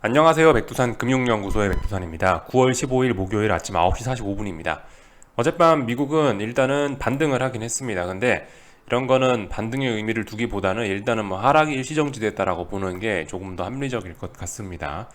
안녕하세요. 백두산 금융연구소의 백두산입니다. 9월 15일 목요일 아침 9시 45분입니다. 어젯밤 미국은 일단은 반등을 하긴 했습니다. 근데 이런 거는 반등의 의미를 두기보다는 일단은 뭐 하락이 일시정지됐다라고 보는 게 조금 더 합리적일 것 같습니다.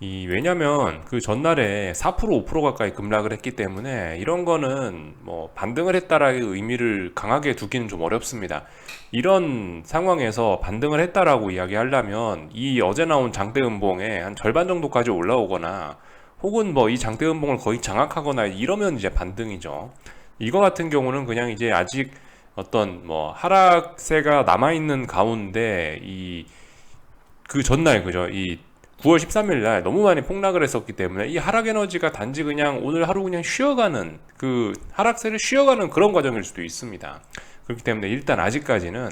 왜냐면 그 전날에 4% 5% 가까이 급락을 했기 때문에 이런 거는 뭐 반등을 했다라의 의미를 강하게 두기는 좀 어렵습니다. 이런 상황에서 반등을 했다라고 이야기하려면 이 어제 나온 장대 음봉의 한 절반 정도까지 올라오거나 혹은 뭐 이 장대 음봉을 거의 장악하거나 이러면 이제 반등이죠. 이거 같은 경우는 그냥 이제 아직 어떤 뭐 하락세가 남아있는 가운데 그 전날 그죠? 이 9월 13일 날 너무 많이 폭락을 했었기 때문에 이 하락 에너지가 단지 그냥 오늘 하루 그냥 쉬어가는 그 하락세를 쉬어가는 그런 과정일 수도 있습니다. 그렇기 때문에 일단 아직까지는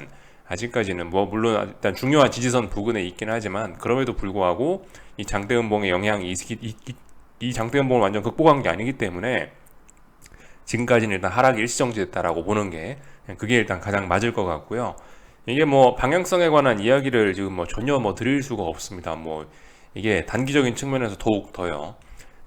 뭐 물론 일단 중요한 지지선 부근에 있긴 하지만 그럼에도 불구하고 이 장대음봉의 영향이 이 장대음봉을 완전 극복한 게 아니기 때문에 지금까지는 일단 하락이 일시정지됐다라고 보는 게 그게 일단 가장 맞을 것 같고요. 이게 뭐 방향성에 관한 이야기를 지금 뭐 전혀 뭐 드릴 수가 없습니다. 뭐 이게 단기적인 측면에서 더욱 더요.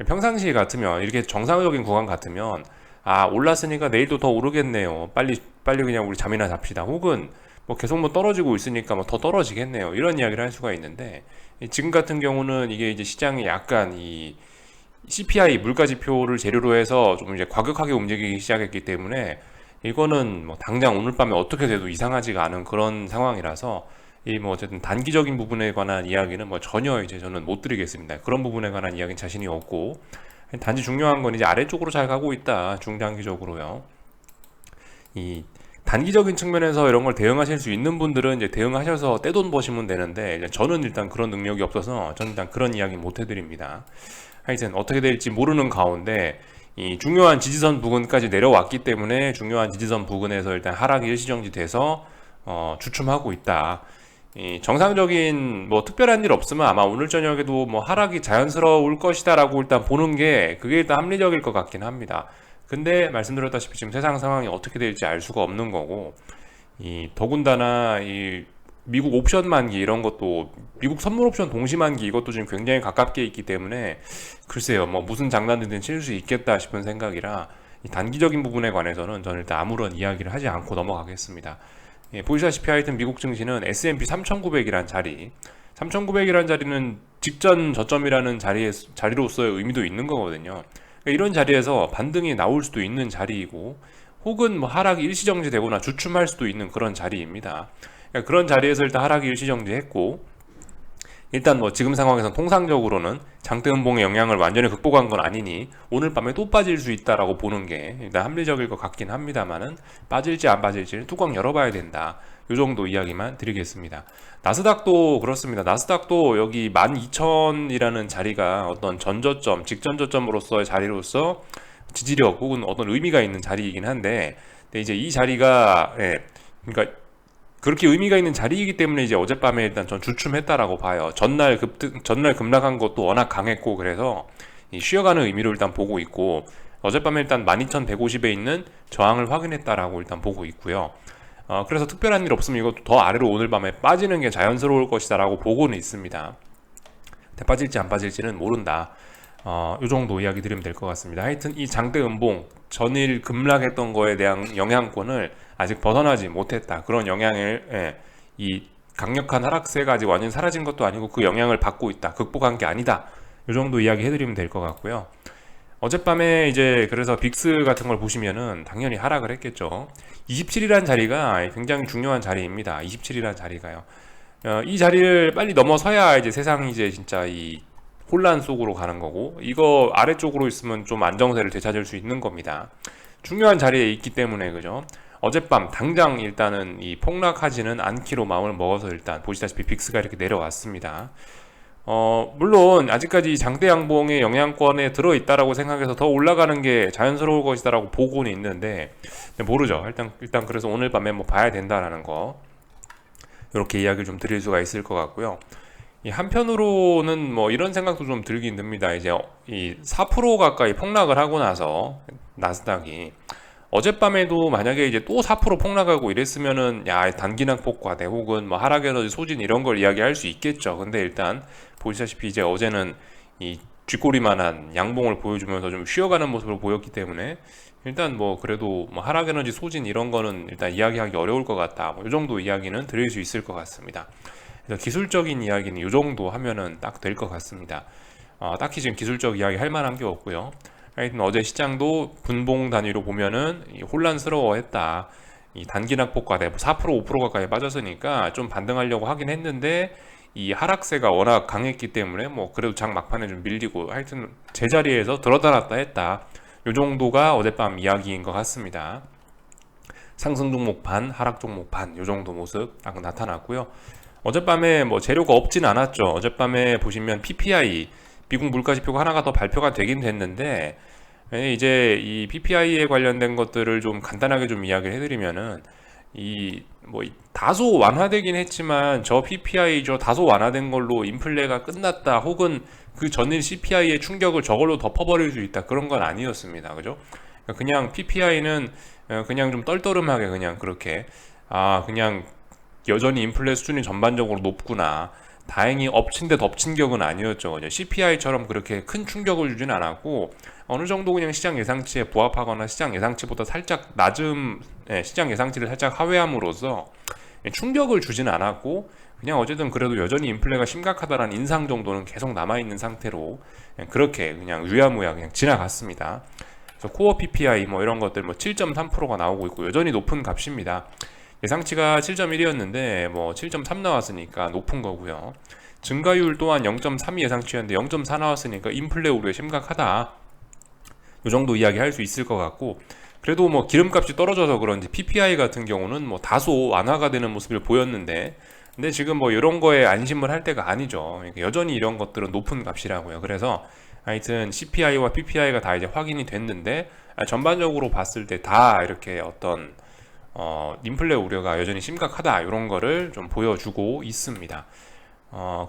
평상시 같으면 이렇게 정상적인 구간 같으면 아 올랐으니까 내일도 더 오르겠네요. 빨리 그냥 우리 잠이나 잡시다. 혹은 뭐 계속 뭐 떨어지고 있으니까 뭐 더 떨어지겠네요. 이런 이야기를 할 수가 있는데 지금 같은 경우는 이게 이제 시장이 약간 이 CPI 물가지표를 재료로 해서 좀 이제 과격하게 움직이기 시작했기 때문에 이거는 뭐 당장 오늘 밤에 어떻게 돼도 이상하지가 않은 그런 상황이라서 이 뭐 어쨌든 단기적인 부분에 관한 이야기는 뭐 전혀 이제 저는 못 드리겠습니다. 그런 부분에 관한 이야기는 자신이 없고 단지 중요한 건 이제 아래쪽으로 잘 가고 있다. 중장기적으로요. 이 단기적인 측면에서 이런 걸 대응하실 수 있는 분들은 이제 대응하셔서 떼돈 버시면 되는데 이제 저는 일단 그런 능력이 없어서 저는 일단 그런 이야기 못 해드립니다. 하여튼 어떻게 될지 모르는 가운데 이 중요한 지지선 부근까지 내려왔기 때문에 중요한 지지선 부근에서 일단 하락이 일시정지 돼서 주춤하고 있다. 이 정상적인 뭐 특별한 일 없으면 아마 오늘 저녁에도 뭐 하락이 자연스러울 것이다라고 일단 보는 게 그게 일단 합리적일 것 같긴 합니다. 근데 말씀드렸다시피 지금 세상 상황이 어떻게 될지 알 수가 없는 거고 이 더군다나 이 미국 옵션 만기 이런 것도 미국 선물 옵션 동시 만기 이것도 지금 굉장히 가깝게 있기 때문에 글쎄요 뭐 무슨 장난이든 칠 수 있겠다 싶은 생각이라 이 단기적인 부분에 관해서는 저는 일단 아무런 이야기를 하지 않고 넘어가겠습니다. 예, 보시다시피 하여튼 미국 증시는 S&P 3900이란 자리 3900이란 자리는 직전 저점이라는 자리로서의 의미도 있는 거거든요. 그러니까 이런 자리에서 반등이 나올 수도 있는 자리이고 혹은 뭐 하락이 일시정지되거나 주춤할 수도 있는 그런 자리입니다. 그러니까 그런 자리에서 일단 하락이 일시정지했고 일단 뭐 지금 상황에서 통상적으로는 장대음봉의 영향을 완전히 극복한 건 아니니 오늘 밤에 또 빠질 수 있다라고 보는 게 일단 합리적일 것 같긴 합니다만은 빠질지 안 빠질지는 뚜껑 열어봐야 된다. 요 정도 이야기만 드리겠습니다. 나스닥도 그렇습니다. 나스닥도 여기 12,000이라는 자리가 어떤 전저점, 직전저점으로서의 자리로서 지지력 혹은 어떤 의미가 있는 자리이긴 한데, 근데 이제 이 자리가 그러니까 그렇게 의미가 있는 자리이기 때문에 이제 어젯밤에 일단 전 주춤했다라고 봐요. 전날 급락한 것도 워낙 강했고 그래서 쉬어가는 의미로 일단 보고 있고 어젯밤에 일단 12,150에 있는 저항을 확인했다라고 일단 보고 있고요. 그래서 특별한 일 없으면 이것도 더 아래로 오늘 밤에 빠지는 게 자연스러울 것이다라고 보고는 있습니다. 근데 빠질지 안 빠질지는 모른다. 요 정도 이야기 드리면 될 것 같습니다. 하여튼 이 장대 음봉 전일 급락했던 거에 대한 영향권을 아직 벗어나지 못했다. 그런 영향을 이 강력한 하락세가 아직 완전히 사라진 것도 아니고 그 영향을 받고 있다. 극복한 게 아니다. 요 정도 이야기 해드리면 될 것 같고요. 어젯밤에 이제 그래서 빅스 같은 걸 보시면은 당연히 하락을 했겠죠. 27이라는 자리가 굉장히 중요한 자리입니다. 27이라는 자리가요. 이 자리를 빨리 넘어서야 이제 세상이 이제 진짜 이 혼란 속으로 가는 거고 이거 아래쪽으로 있으면 좀 안정세를 되찾을 수 있는 겁니다. 중요한 자리에 있기 때문에 그죠. 어젯밤 당장 일단은 이 폭락하지는 않기로 마음을 먹어서 일단 보시다시피 빅스가 이렇게 내려왔습니다. 물론 아직까지 장대 양봉의 영향권에 들어있다라고 생각해서 더 올라가는 게 자연스러울 것이다라고 보고는 있는데 모르죠. 일단 그래서 오늘 밤에 뭐 봐야 된다라는 거 이렇게 이야기를 좀 드릴 수가 있을 것 같고요. 이 한편으로는 뭐 이런 생각도 좀 들긴 듭니다. 이제 이 4% 가까이 폭락을 하고 나서 나스닥이 어젯밤에도 만약에 이제 또 4% 폭락하고 이랬으면은 야 단기낙폭 과대 혹은 뭐 하락 에너지 소진 이런 걸 이야기할 수 있겠죠. 근데 일단 보시다시피 이제 어제는 이 쥐꼬리만한 양봉을 보여주면서 좀 쉬어가는 모습을 보였기 때문에 일단 뭐 그래도 뭐 하락 에너지 소진 이런 거는 일단 이야기하기 어려울 것 같다. 뭐 이 정도 이야기는 드릴 수 있을 것 같습니다. 그래서 기술적인 이야기는 이 정도 하면은 딱 될 것 같습니다. 딱히 지금 기술적 이야기 할 만한 게 없고요. 하여튼 어제 시장도 분봉 단위로 보면은 혼란스러워했다. 이 단기 낙폭 과대 4% 5% 가까이 빠졌으니까 좀 반등하려고 하긴 했는데 이 하락세가 워낙 강했기 때문에 뭐 그래도 장 막판에 좀 밀리고 하여튼 제자리에서 들었다 놨다 했다. 요 정도가 어젯밤 이야기인 것 같습니다. 상승 종목 반, 하락 종목 반, 요 정도 모습 딱 나타났고요. 어젯밤에 뭐 재료가 없진 않았죠. 어젯밤에 보시면 PPI, 미국 물가 지표가 하나가 더 발표가 되긴 됐는데 이제 이 PPI에 관련된 것들을 좀 간단하게 좀 이야기를 해드리면은 이 뭐 다소 완화되긴 했지만 저 PPI 저 다소 완화된 걸로 인플레가 끝났다 혹은 그 전일 CPI의 충격을 저걸로 덮어버릴 수 있다 그런 건 아니었습니다. 그죠? 그냥 PPI는 그냥 좀 떨떠름하게 그냥 그렇게 그냥 여전히 인플레 수준이 전반적으로 높구나. 다행히 엎친 데 덮친 격은 아니었죠. CPI처럼 그렇게 큰 충격을 주진 않았고 어느 정도 그냥 시장 예상치에 부합하거나 시장 예상치보다 살짝 낮은 시장 예상치를 살짝 하회함으로써 충격을 주진 않았고 그냥 어쨌든 그래도 여전히 인플레가 심각하다라는 인상 정도는 계속 남아있는 상태로 그냥 그렇게 그냥 유야무야 그냥 지나갔습니다. 그래서 코어 PPI 뭐 이런 것들 뭐 7.3%가 나오고 있고 여전히 높은 값입니다. 예상치가 7.1이었는데 뭐 7.3 나왔으니까 높은 거고요. 증가율 또한 0.3이 예상치였는데 0.4 나왔으니까 인플레 우려 심각하다. 이 정도 이야기 할 수 있을 것 같고 그래도 뭐 기름값이 떨어져서 그런지 PPI 같은 경우는 뭐 다소 완화가 되는 모습을 보였는데 근데 지금 뭐 이런 거에 안심을 할 때가 아니죠. 여전히 이런 것들은 높은 값이라고요. 그래서 하여튼 CPI와 PPI가 다 이제 확인이 됐는데 전반적으로 봤을 때 다 이렇게 어떤 인플레 우려가 여전히 심각하다 이런 거를 좀 보여주고 있습니다.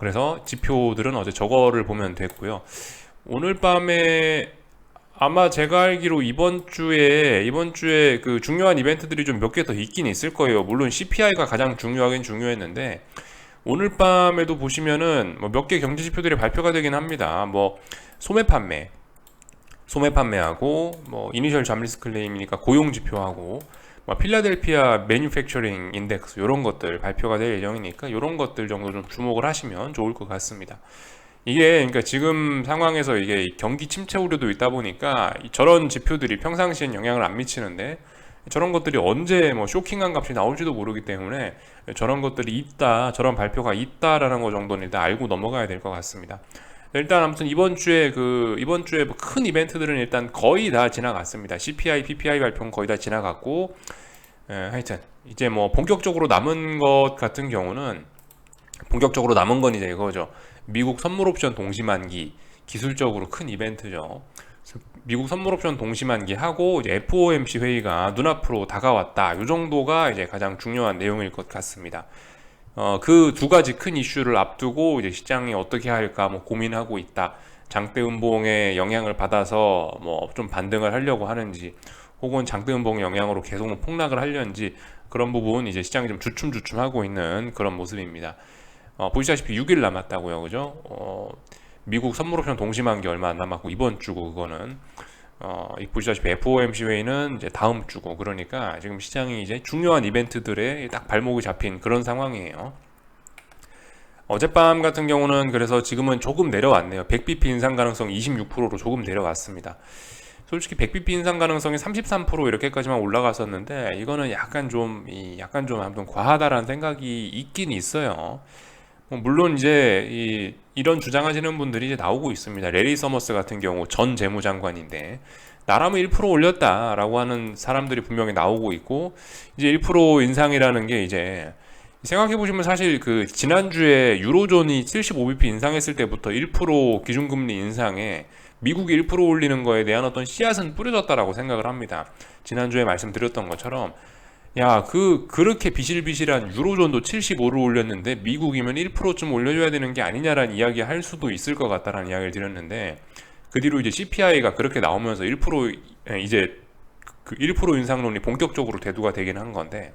그래서 지표들은 어제 저거를 보면 됐고요. 오늘 밤에 아마 제가 알기로 이번 주에 그 중요한 이벤트들이 좀 몇 개 더 있긴 있을 거예요. 물론 CPI가 가장 중요하긴 중요했는데 오늘 밤에도 보시면은 뭐 몇 개 경제 지표들이 발표가 되긴 합니다. 뭐 소매 판매하고 뭐 이니셜 잡리스 클레임이니까 고용 지표하고 뭐 필라델피아 매뉴팩처링 인덱스 이런 것들 발표가 될 예정이니까 이런 것들 정도 좀 주목을 하시면 좋을 것 같습니다. 이게 그러니까 지금 상황에서 이게 경기 침체 우려도 있다 보니까 저런 지표들이 평상시엔 영향을 안 미치는데 저런 것들이 언제 뭐 쇼킹한 값이 나올지도 모르기 때문에 저런 것들이 있다, 저런 발표가 있다라는 거 정도는 일단 알고 넘어가야 될 것 같습니다. 일단 아무튼 이번 주에 뭐 큰 이벤트들은 일단 거의 다 지나갔습니다. CPI, PPI 발표는 거의 다 지나갔고 하여튼 이제 뭐 본격적으로 남은 것 같은 경우는 본격적으로 남은 건 이제 이거죠. 미국 선물 옵션 동시만기 기술적으로 큰 이벤트죠. 미국 선물 옵션 동시만기 하고 이제 FOMC 회의가 눈앞으로 다가왔다. 이 정도가 이제 가장 중요한 내용일 것 같습니다. 그 두 가지 큰 이슈를 앞두고 이제 시장이 어떻게 할까 뭐 고민하고 있다. 장대 음봉의 영향을 받아서 뭐 좀 반등을 하려고 하는지 혹은 장대 음봉의 영향으로 계속 뭐 폭락을 하려는지 그런 부분 이제 시장이 좀 주춤주춤하고 있는 그런 모습입니다. 보시다시피 6일 남았다고요, 그죠? 미국 선물옵션 동시만기 얼마 안 남았고 이번 주고 그거는 보시다시피 FOMC 회의는 이제 다음 주고 그러니까 지금 시장이 이제 중요한 이벤트들에 딱 발목이 잡힌 그런 상황이에요. 어젯밤 같은 경우는 그래서 지금은 조금 내려왔네요. 100bp 인상 가능성 26%로 조금 내려왔습니다. 솔직히 100bp 인상 가능성이 33% 이렇게까지만 올라갔었는데 이거는 약간 좀 아무튼 과하다라는 생각이 있긴 있어요. 물론 이제 이런 주장하시는 분들이 이제 나오고 있습니다. 레리 서머스 같은 경우 전 재무장관인데 나라면 1% 올렸다라고 하는 사람들이 분명히 나오고 있고 이제 1% 인상이라는 게 이제 생각해 보시면 사실 그 지난주에 유로존이 75bp 인상했을 때부터 1% 기준금리 인상에 미국이 1% 올리는 거에 대한 어떤 씨앗은 뿌려졌다라고 생각을 합니다. 지난주에 말씀드렸던 것처럼 그렇게 비실비실한 유로존도 75를 올렸는데 미국이면 1%쯤 올려줘야 되는 게 아니냐라는 이야기 할 수도 있을 것 같다라는 이야기를 드렸는데 그 뒤로 이제 CPI가 그렇게 나오면서 1% 이제 그 1% 인상론이 본격적으로 대두가 되긴 한 건데,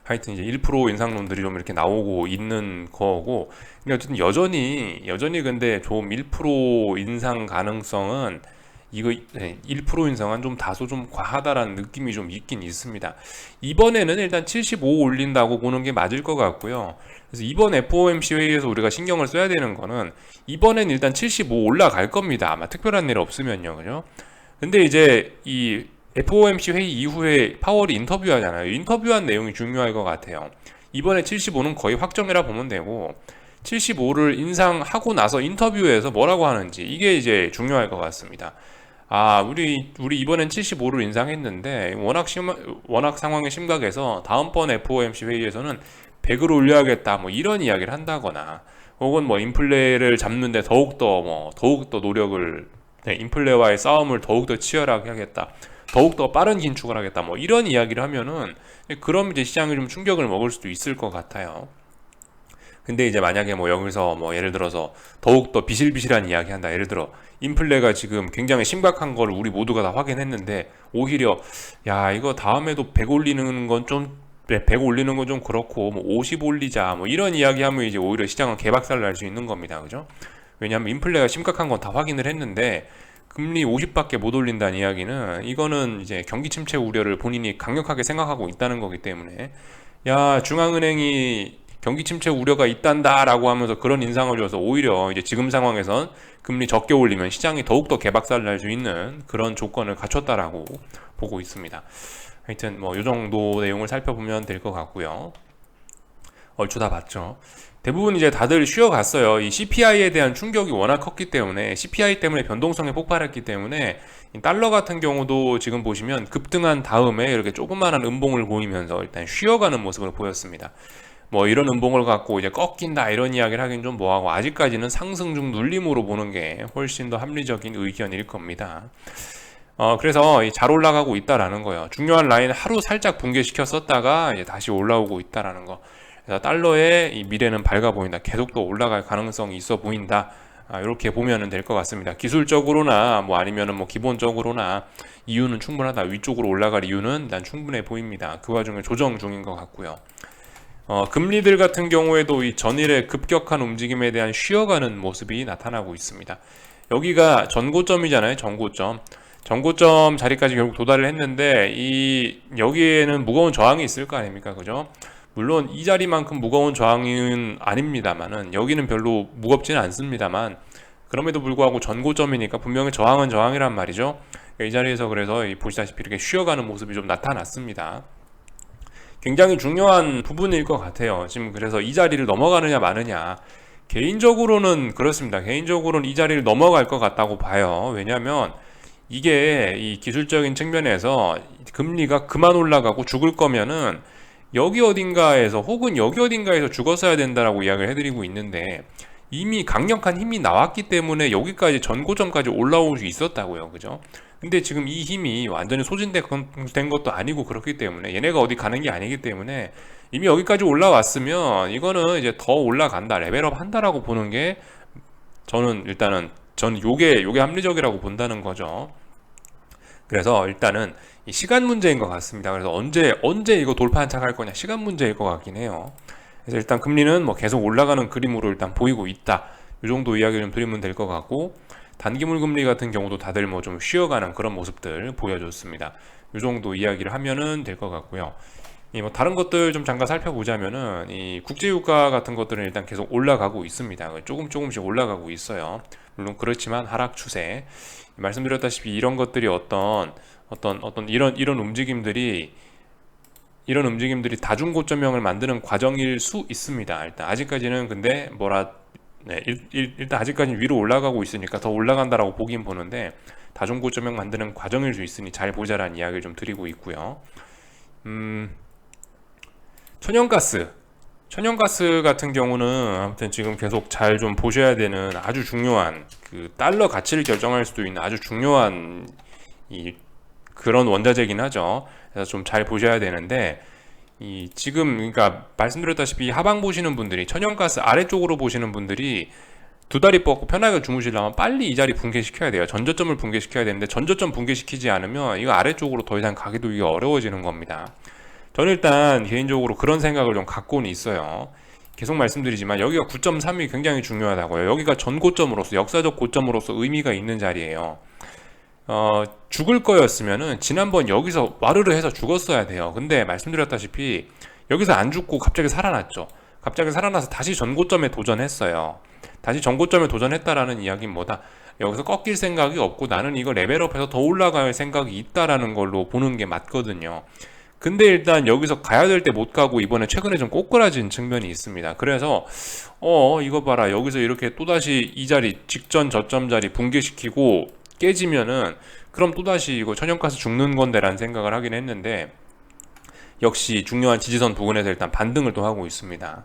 하여튼 이제 1% 인상론들이 좀 이렇게 나오고 있는 거고, 근데 어쨌든 여전히 근데 좀 1% 인상 가능성은 이거 1% 인상은 좀 다소 좀 과하다라는 느낌이 좀 있긴 있습니다. 이번에는 일단 75 올린다고 보는 게 맞을 것 같고요. 그래서 이번 FOMC 회의에서 우리가 신경을 써야 되는 거는 이번엔 일단 75 올라갈 겁니다. 아마 특별한 일 없으면요, 그죠? 근데 이제 이 FOMC 회의 이후에 파월이 인터뷰하잖아요. 인터뷰한 내용이 중요할 것 같아요. 이번에 75는 거의 확정이라 보면 되고 75를 인상하고 나서 인터뷰에서 뭐라고 하는지 이게 이제 중요할 것 같습니다. 아, 우리 이번엔 75를 인상했는데 워낙 상황이 심각해서 다음번 FOMC 회의에서는 100을 올려야겠다 뭐 이런 이야기를 한다거나 혹은 뭐 인플레를 잡는데 더욱더 노력을 인플레와의 싸움을 더욱더 치열하게 하겠다. 더욱더 빠른 긴축을 하겠다. 뭐 이런 이야기를 하면은 그럼 이제 시장이 좀 충격을 먹을 수도 있을 것 같아요. 근데 이제 만약에 뭐 여기서 뭐 예를 들어서 더욱더 비실비실한 이야기 한다. 예를 들어 인플레가 지금 굉장히 심각한 걸 우리 모두가 다 확인했는데 오히려 야 이거 다음에도 100 올리는 건 좀 100 올리는 건 좀 그렇고 뭐 50 올리자 뭐 이런 이야기 하면 이제 오히려 시장은 개박살 날 수 있는 겁니다. 그죠? 왜냐하면 인플레가 심각한 건 다 확인을 했는데 금리 50밖에 못 올린다는 이야기는 이거는 이제 경기 침체 우려를 본인이 강력하게 생각하고 있다는 거기 때문에 야 중앙은행이 경기 침체 우려가 있단다라고 하면서 그런 인상을 줘서 오히려 이제 지금 상황에선 금리 적게 올리면 시장이 더욱더 개박살 날 수 있는 그런 조건을 갖췄다라고 보고 있습니다. 하여튼 뭐 이 정도 내용을 살펴보면 될 것 같고요. 얼추 다 봤죠. 대부분 이제 다들 쉬어갔어요. 이 CPI에 대한 충격이 워낙 컸기 때문에 CPI 때문에 변동성이 폭발했기 때문에 달러 같은 경우도 지금 보시면 급등한 다음에 이렇게 조그마한 음봉을 보이면서 일단 쉬어가는 모습을 보였습니다. 뭐 이런 음봉을 갖고 이제 꺾인다 이런 이야기를 하긴 좀 뭐하고 아직까지는 상승 중 눌림으로 보는 게 훨씬 더 합리적인 의견일 겁니다. 그래서 잘 올라가고 있다라는 거예요. 중요한 라인 하루 살짝 붕괴시켰었다가 이제 다시 올라오고 있다라는 거. 그래서 달러의 이 미래는 밝아 보인다. 계속 또 올라갈 가능성이 있어 보인다. 이렇게 보면은 될 것 같습니다. 기술적으로나 뭐 아니면은 뭐 기본적으로나 이유는 충분하다. 위쪽으로 올라갈 이유는 난 충분해 보입니다. 그 와중에 조정 중인 것 같고요. 금리들 같은 경우에도 이 전일의 급격한 움직임에 대한 쉬어가는 모습이 나타나고 있습니다. 여기가 전고점이잖아요. 전고점 자리까지 결국 도달을 했는데 여기에는 무거운 저항이 있을 거 아닙니까? 그죠? 물론 이 자리만큼 무거운 저항은 아닙니다만은 여기는 별로 무겁지는 않습니다만 그럼에도 불구하고 전고점이니까 분명히 저항은 저항이란 말이죠. 이 자리에서 그래서 보시다시피 이렇게 쉬어가는 모습이 좀 나타났습니다. 굉장히 중요한 부분일 것 같아요. 지금 그래서 이 자리를 넘어가느냐 마느냐. 개인적으로는 그렇습니다. 개인적으로는 이 자리를 넘어갈 것 같다고 봐요. 왜냐하면 이게 이 기술적인 측면에서 금리가 그만 올라가고 죽을 거면은 여기 어딘가에서 혹은 여기 어딘가에서 죽었어야 된다라고 이야기를 해드리고 있는데 이미 강력한 힘이 나왔기 때문에 여기까지 전고점까지 올라올 수 있었다고요. 그죠? 근데 지금 이 힘이 완전히 소진된 것도 아니고 그렇기 때문에 얘네가 어디 가는 게 아니기 때문에 이미 여기까지 올라왔으면 이거는 이제 더 올라간다, 레벨업 한다라고 보는 게 저는 요게 합리적이라고 본다는 거죠. 그래서 일단은 이 시간 문제인 것 같습니다. 그래서 언제 이거 돌파 한착할 거냐 시간 문제일 것 같긴 해요. 그래서 일단 금리는 뭐 계속 올라가는 그림으로 일단 보이고 있다. 이 정도 이야기 좀 드리면 될 것 같고 단기물 금리 같은 경우도 다들 뭐 좀 쉬어가는 그런 모습들 보여줬습니다. 이 정도 이야기를 하면은 될 것 같고요. 뭐 다른 것들 좀 잠깐 살펴보자면은 이 국제유가 같은 것들은 일단 계속 올라가고 있습니다. 조금씩 올라가고 있어요. 물론 그렇지만 하락 추세. 말씀드렸다시피 이런 것들이 어떤 이런 움직임들이 다중고점형을 만드는 과정일 수 있습니다. 일단 아직까지는 근데 일단 아직까지는 위로 올라가고 있으니까 더 올라간다라고 보긴 보는데 다중고점형 만드는 과정일 수 있으니 잘 보자라는 이야기를 좀 드리고 있고요. 천연가스 같은 경우는 아무튼 지금 계속 잘 좀 보셔야 되는 아주 중요한 그 달러 가치를 결정할 수도 있는 아주 중요한 그런 원자재긴 하죠. 그래서 좀 잘 보셔야 되는데 지금 그러니까 말씀드렸다시피 하방 보시는 분들이 천연가스 아래쪽으로 보시는 분들이 두 다리 뻗고 편하게 주무시려면 빨리 이 자리 붕괴시켜야 돼요. 전저점을 붕괴시켜야 되는데 전저점 붕괴시키지 않으면 이거 아래쪽으로 더 이상 가기도 이게 어려워지는 겁니다. 저는 일단 개인적으로 그런 생각을 좀 갖고는 있어요. 계속 말씀드리지만 여기가 9.3이 굉장히 중요하다고요. 여기가 전고점으로서 역사적 고점으로서 의미가 있는 자리예요. 죽을 거였으면은 지난번 여기서 와르르 해서 죽었어야 돼요. 근데 말씀드렸다시피 여기서 안 죽고 갑자기 살아났죠. 갑자기 살아나서 다시 전고점에 도전했어요. 다시 전고점에 도전했다라는 이야기는 뭐다? 여기서 꺾일 생각이 없고 나는 이거 레벨업해서 더 올라갈 생각이 있다라는 걸로 보는 게 맞거든요. 근데 일단 여기서 가야 될 때 못 가고 이번에 최근에 좀 꼬꾸라진 측면이 있습니다. 그래서 이거 봐라, 여기서 이렇게 또다시 이 자리 직전 저점 자리 붕괴시키고 깨지면은 그럼 또다시 이거 천연가스 죽는 건데 라는 생각을 하긴 했는데, 역시 중요한 지지선 부근에서 일단 반등을 또 하고 있습니다.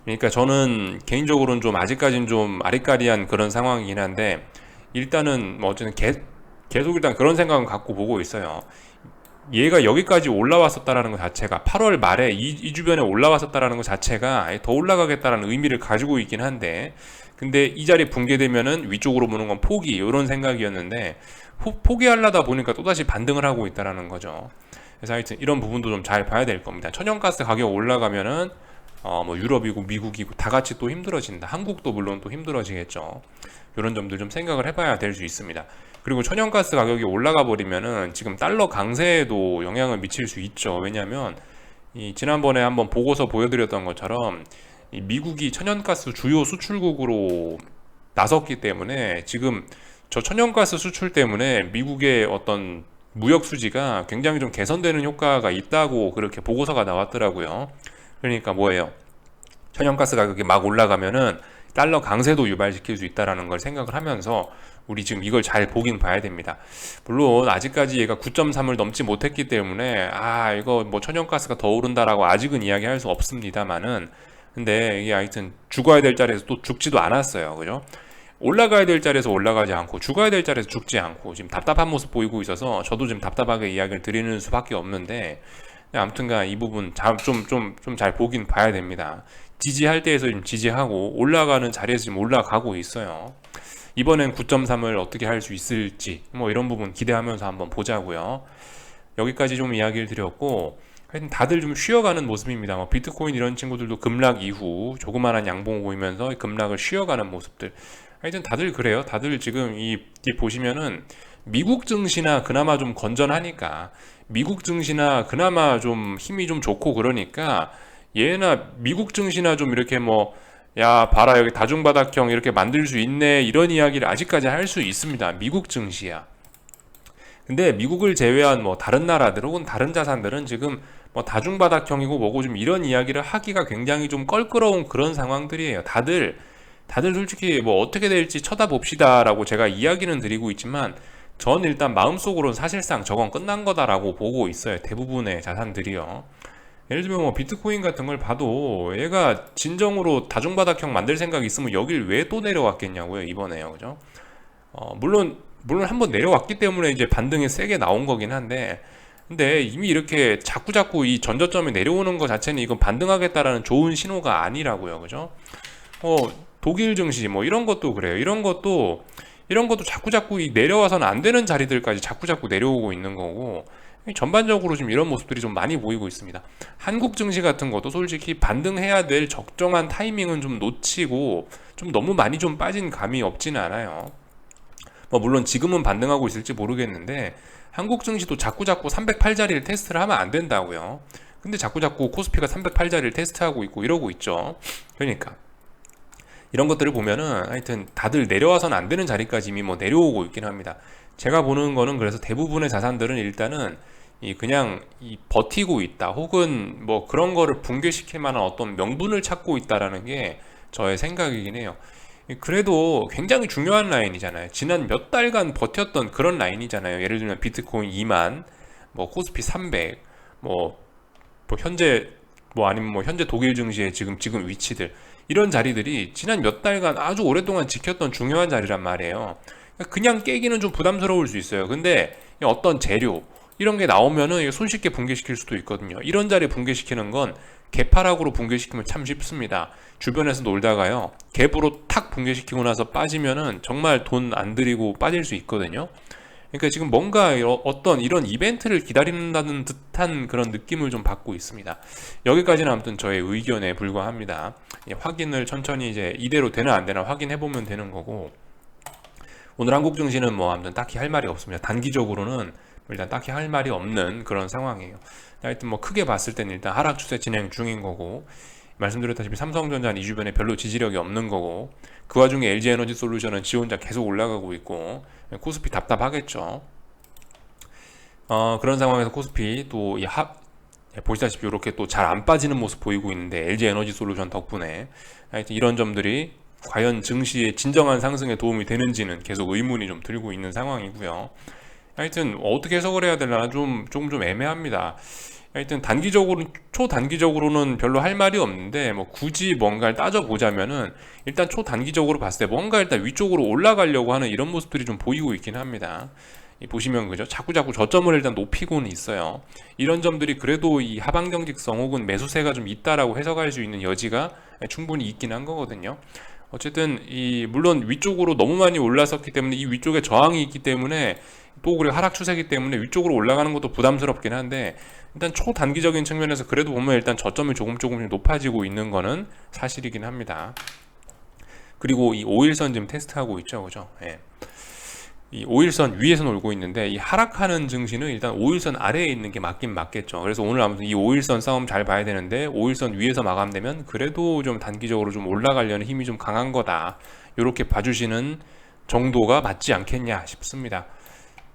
그러니까 저는 개인적으로는 좀 아직까지는 좀 아리까리한 그런 상황이긴 한데, 일단은 뭐 어쨌든 계속 일단 그런 생각은 갖고 보고 있어요. 얘가 여기까지 올라왔었다라는 것 자체가 8월 말에 이 주변에 올라왔었다라는 것 자체가 더 올라가겠다라는 의미를 가지고 있긴 한데, 근데 이 자리 붕괴되면은 위쪽으로 보는 건 포기, 이런 생각이었는데 포기하려다 보니까 또다시 반등을 하고 있다라는 거죠. 그래서 하여튼 이런 부분도 좀 잘 봐야 될 겁니다. 천연가스 가격 올라가면은 뭐 유럽이고 미국이고 다 같이 또 힘들어진다. 한국도 물론 또 힘들어지겠죠. 이런 점들 좀 생각을 해봐야 될 수 있습니다. 그리고 천연가스 가격이 올라가 버리면은 지금 달러 강세에도 영향을 미칠 수 있죠. 왜냐하면 이 지난번에 한번 보고서 보여드렸던 것처럼 이 미국이 천연가스 주요 수출국으로 나섰기 때문에 지금 저 천연가스 수출 때문에 미국의 어떤 무역 수지가 굉장히 좀 개선되는 효과가 있다고 그렇게 보고서가 나왔더라고요. 그러니까 뭐예요? 천연가스 가격이 막 올라가면은 달러 강세도 유발시킬 수 있다라는 걸 생각을 하면서 우리 지금 이걸 잘 보긴 봐야 됩니다. 물론 아직까지 얘가 9.3을 넘지 못했기 때문에 이거 뭐 천연가스가 더 오른다라고 아직은 이야기할 수 없습니다만은, 근데 이게 하여튼 죽어야 될 자리에서 또 죽지도 않았어요. 그죠? 올라가야 될 자리에서 올라가지 않고 죽어야 될 자리에서 죽지 않고 지금 답답한 모습 보이고 있어서 저도 지금 답답하게 이야기를 드리는 수밖에 없는데, 아무튼간 이 부분 좀 잘 보긴 봐야 됩니다. 지지할 때에서 지금 지지하고 올라가는 자리에서 지금 올라가고 있어요. 이번엔 9.3을 어떻게 할 수 있을지 뭐 이런 부분 기대하면서 한번 보자고요. 여기까지 좀 이야기를 드렸고, 하여튼 다들 좀 쉬어가는 모습입니다. 뭐 비트코인 이런 친구들도 급락 이후 조그마한 양봉 보이면서 급락을 쉬어가는 모습들. 하여튼 다들 그래요. 다들 지금 이 보시면은 미국 증시나 그나마 좀 건전하니까, 미국 증시나 그나마 좀 힘이 좀 좋고 그러니까 얘나 미국 증시나 좀 이렇게 뭐 야 봐라 여기 다중바닥형 이렇게 만들 수 있네 이런 이야기를 아직까지 할 수 있습니다. 미국 증시야. 근데 미국을 제외한 뭐 다른 나라들 혹은 다른 자산들은 지금 뭐 다중바닥형이고 뭐고 좀 이런 이야기를 하기가 굉장히 좀 껄끄러운 그런 상황들이에요. 다들 솔직히 뭐 어떻게 될지 쳐다봅시다라고 제가 이야기는 드리고 있지만, 전 일단 마음속으로는 사실상 저건 끝난 거다라고 보고 있어요. 대부분의 자산들이요. 예를 들면 뭐 비트코인 같은 걸 봐도 얘가 진정으로 다중바닥형 만들 생각이 있으면 여길 왜 또 내려왔겠냐고요, 이번에요. 그죠? 물론 한번 내려왔기 때문에 이제 반등이 세게 나온 거긴 한데, 근데 이미 이렇게 자꾸자꾸 이 전저점에 내려오는 것 자체는 이건 반등하겠다라는 좋은 신호가 아니라고요. 그죠? 독일 증시 뭐 이런 것도 그래요. 이런 것도 자꾸자꾸 이 내려와서는 안 되는 자리들까지 자꾸자꾸 내려오고 있는 거고, 전반적으로 지금 이런 모습들이 좀 많이 보이고 있습니다. 한국 증시 같은 것도 솔직히 반등해야 될 적정한 타이밍은 좀 놓치고 좀 너무 많이 좀 빠진 감이 없지는 않아요. 뭐 물론 지금은 반등하고 있을지 모르겠는데 한국 증시도 자꾸자꾸 308자리를 테스트를 하면 안 된다고요. 근데 자꾸자꾸 코스피가 308자리를 테스트하고 있고 이러고 있죠. 그러니까 이런 것들을 보면은 하여튼 다들 내려와서는 안 되는 자리까지 이미 뭐 내려오고 있긴 합니다. 제가 보는 거는 그래서 대부분의 자산들은 일단은 그냥 버티고 있다, 혹은 뭐 그런 거를 붕괴시킬 만한 어떤 명분을 찾고 있다라는 게 저의 생각이긴 해요. 그래도 굉장히 중요한 라인이잖아요. 지난 몇 달간 버텼던 그런 라인이잖아요. 예를 들면 비트코인 2만, 뭐 코스피 300, 뭐 현재 뭐 아니면 뭐 현재 독일 증시의 지금 위치들, 이런 자리들이 지난 몇 달간 아주 오랫동안 지켰던 중요한 자리란 말이에요. 그냥 깨기는 좀 부담스러울 수 있어요. 근데 어떤 재료, 이런 게 나오면은 이게 손쉽게 붕괴시킬 수도 있거든요. 이런 자리에 붕괴시키는 건 개파락으로 붕괴시키면 참 쉽습니다. 주변에서 놀다가요, 갭으로 탁 붕괴시키고 나서 빠지면은 정말 돈 안 들이고 빠질 수 있거든요. 그러니까 지금 뭔가 어떤 이런 이벤트를 기다린다는 듯한 그런 느낌을 좀 받고 있습니다. 여기까지는 아무튼 저의 의견에 불과합니다. 확인을 천천히 이제 이대로 되나 안 되나 확인해 보면 되는 거고, 오늘 한국 증시는 뭐 아무튼 딱히 할 말이 없습니다. 단기적으로는 일단 딱히 할 말이 없는 그런 상황이에요. 하여튼 뭐 크게 봤을 때는 일단 하락 추세 진행 중인 거고, 말씀드렸다시피 삼성전자는 이 주변에 별로 지지력이 없는 거고, 그 와중에 LG에너지솔루션은 지 혼자 계속 올라가고 있고, 코스피 답답하겠죠. 그런 상황에서 코스피 또 보시다시피 이렇게 또 잘 안 빠지는 모습 보이고 있는데, LG에너지솔루션 덕분에 하여튼 이런 점들이 과연 증시의 진정한 상승에 도움이 되는지는 계속 의문이 좀 들고 있는 상황이고요. 하여튼 어떻게 해석을 해야 되나 조금 좀 애매합니다. 하여튼 초단기적으로는 별로 할 말이 없는데, 뭐 굳이 뭔가를 따져보자면은 일단 초단기적으로 봤을 때 뭔가 일단 위쪽으로 올라가려고 하는 이런 모습들이 좀 보이고 있긴 합니다. 보시면 그죠? 자꾸 저점을 일단 높이고는 있어요. 이런 점들이 그래도 이 하방 경직성 혹은 매수세가 좀 있다라고 해석할 수 있는 여지가 충분히 있긴 한 거거든요. 어쨌든 물론 위쪽으로 너무 많이 올랐었기 때문에 이 위쪽에 저항이 있기 때문에, 또 그리고 하락 추세이기 때문에 위쪽으로 올라가는 것도 부담스럽긴 한데, 일단 초단기적인 측면에서 그래도 보면 일단 저점이 조금씩 높아지고 있는 거는 사실이긴 합니다. 그리고 이 5일선 지금 테스트하고 있죠, 그죠? 예. 이 5일선 위에서 놀고 있는데, 이 하락하는 증시는 일단 5일선 아래에 있는 게 맞긴 맞겠죠. 그래서 오늘 아무튼 이 5일선 싸움 잘 봐야 되는데, 5일선 위에서 마감되면 그래도 좀 단기적으로 좀 올라가려는 힘이 좀 강한 거다, 이렇게 봐주시는 정도가 맞지 않겠냐 싶습니다.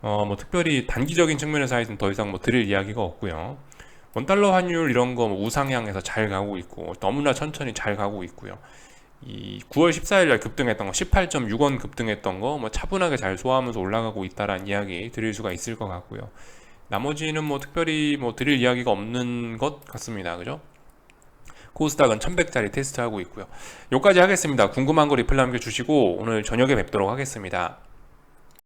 뭐 특별히 단기적인 측면에서 하여튼 더 이상 뭐 드릴 이야기가 없고요. 원달러 환율 이런 거 우상향해서 잘 가고 있고, 너무나 천천히 잘 가고 있고요. 이 9월 14일 날 급등했던 거, 18.6원 급등했던 거 뭐 차분하게 잘 소화하면서 올라가고 있다라는 이야기 드릴 수가 있을 것 같고요. 나머지는 뭐 특별히 뭐 드릴 이야기가 없는 것 같습니다. 그죠? 코스닥은 1100짜리 테스트하고 있고요. 여기까지 하겠습니다. 궁금한 거 리플 남겨주시고 오늘 저녁에 뵙도록 하겠습니다.